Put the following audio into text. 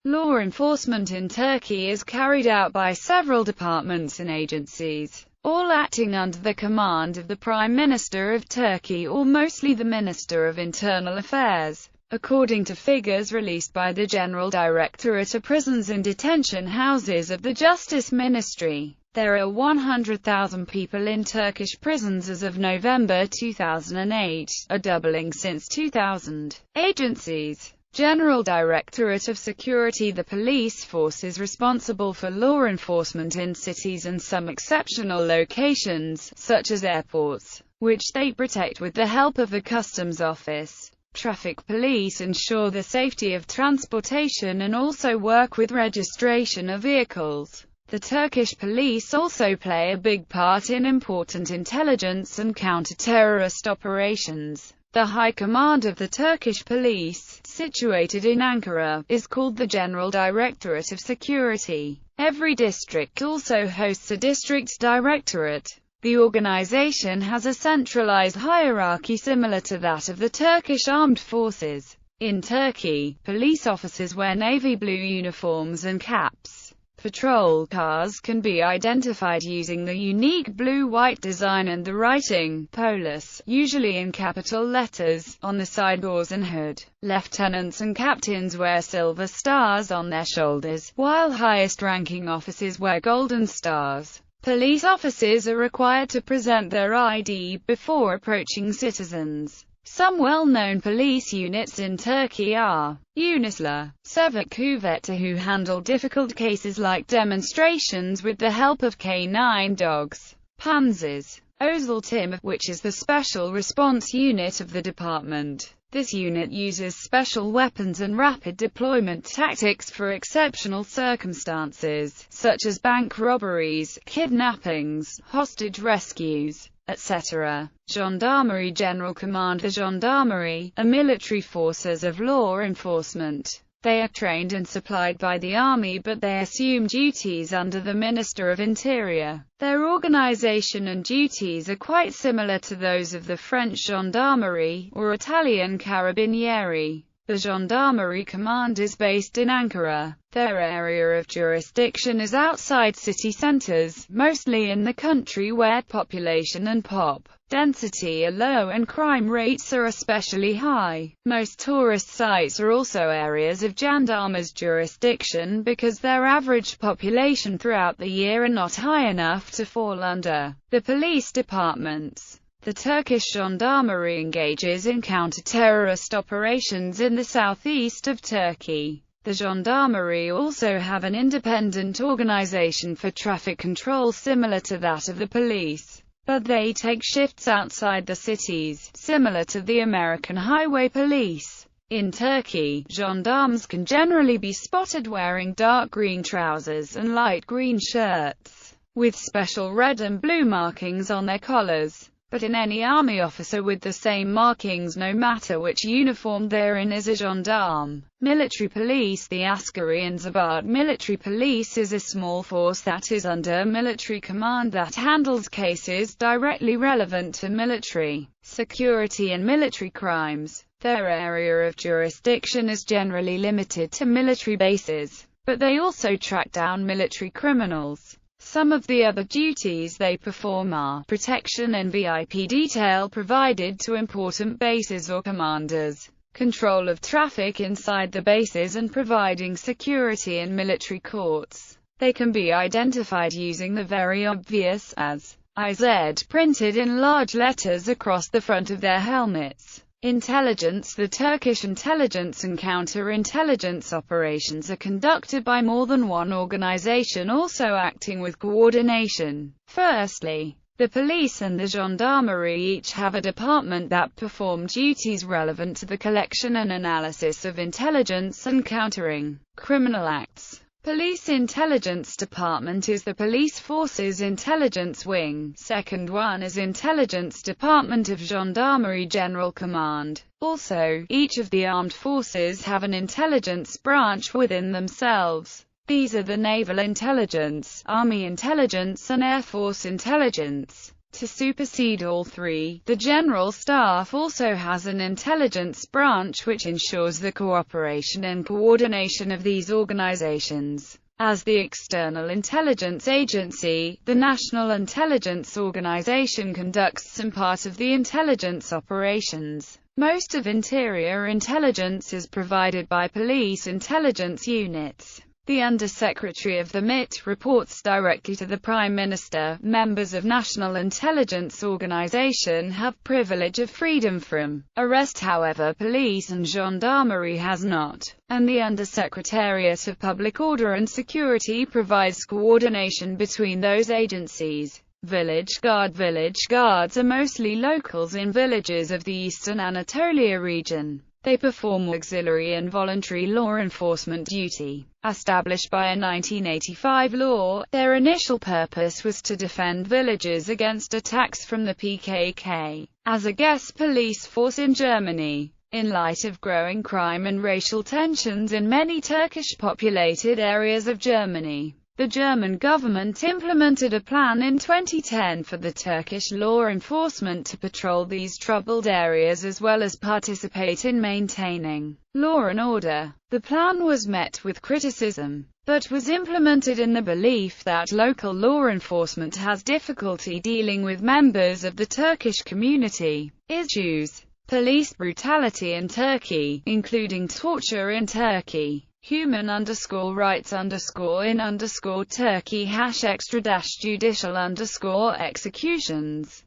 Law enforcement in Turkey is carried out by several departments and agencies, all acting under the command of the Prime Minister of Turkey or mostly the Minister of Internal Affairs. According to figures released by the General Directorate of Prisons and Detention Houses of the Justice Ministry, there are 100,000 people in Turkish prisons as of November 2008, a doubling since 2000. Agencies. General Directorate of Security. The police force is responsible for law enforcement in cities and some exceptional locations, such as airports, which they protect with the help of the Customs Office. Traffic police ensure the safety of transportation and also work with registration of vehicles. The Turkish police also play a big part in important intelligence and counter-terrorist operations. The High Command of the Turkish police, situated in Ankara, is called the General Directorate of Security. Every district also hosts a district directorate. The organization has a centralized hierarchy similar to that of the Turkish armed forces. In Turkey, police officers wear navy blue uniforms and caps. Patrol cars can be identified using the unique blue-white design and the writing, "Polis," usually in capital letters, on the side doors and hood. Lieutenants and captains wear silver stars on their shoulders, while highest-ranking officers wear golden stars. Police officers are required to present their ID before approaching citizens. Some well-known police units in Turkey are Unisla, Sevak Kuvveti, who handle difficult cases like demonstrations with the help of canine dogs. Panzers, Özel Tim, which is the special response unit of the department. This unit uses special weapons and rapid deployment tactics for exceptional circumstances, such as bank robberies, kidnappings, hostage rescues, etc. Gendarmerie. General Command. The Gendarmerie are military forces of law enforcement. They are trained and supplied by the army, but they assume duties under the Minister of Interior. Their organization and duties are quite similar to those of the French Gendarmerie, or Italian Carabinieri. The Gendarmerie Command is based in Ankara. Their area of jurisdiction is outside city centers, mostly in the country where population and pop density are low and crime rates are especially high. Most tourist sites are also areas of gendarmes' jurisdiction because their average population throughout the year are not high enough to fall under the police departments. The Turkish Gendarmerie engages in counter-terrorist operations in the southeast of Turkey. The Gendarmerie also have an independent organization for traffic control similar to that of the police, but they take shifts outside the cities, similar to the American highway police. In Turkey, gendarmes can generally be spotted wearing dark green trousers and light green shirts, with special red and blue markings on their collars. But in any army officer with the same markings no matter which uniform they're in is a gendarme. Military police. The Askeri and Zabat military police is a small force that is under military command that handles cases directly relevant to military security and military crimes. Their area of jurisdiction is generally limited to military bases, but they also track down military criminals. Some of the other duties they perform are protection and VIP detail provided to important bases or commanders, control of traffic inside the bases and providing security in military courts. They can be identified using the very obvious as IZ printed in large letters across the front of their helmets. Intelligence. The Turkish intelligence and counter-intelligence operations are conducted by more than one organization also acting with coordination. Firstly, the police and the gendarmerie each have a department that perform duties relevant to the collection and analysis of intelligence and countering criminal acts. Police Intelligence Department is the police force's intelligence wing. Second one is Intelligence Department of Gendarmerie General Command. Also, each of the armed forces have an intelligence branch within themselves. These are the Naval Intelligence, Army Intelligence and Air Force Intelligence. To supersede all three, the General Staff also has an intelligence branch which ensures the cooperation and coordination of these organizations. As the external intelligence agency, the National Intelligence Organization conducts some part of the intelligence operations. Most of interior intelligence is provided by police intelligence units. The Undersecretary of the MIT reports directly to the Prime Minister. Members of National Intelligence Organization have privilege of freedom from arrest, however police and gendarmerie has not, and the Undersecretariat of Public Order and Security provides coordination between those agencies. Village guards are mostly locals in villages of the Eastern Anatolia region. They perform auxiliary and voluntary law enforcement duty. Established by a 1985 law, their initial purpose was to defend villages against attacks from the PKK. As a guest police force in Germany, in light of growing crime and racial tensions in many Turkish-populated areas of Germany, the German government implemented a plan in 2010 for the Turkish law enforcement to patrol these troubled areas as well as participate in maintaining law and order. The plan was met with criticism, but was implemented in the belief that local law enforcement has difficulty dealing with members of the Turkish community issues. Police brutality in Turkey, including torture in Turkey. Human_rights_in_Turkey #extrajudicial_executions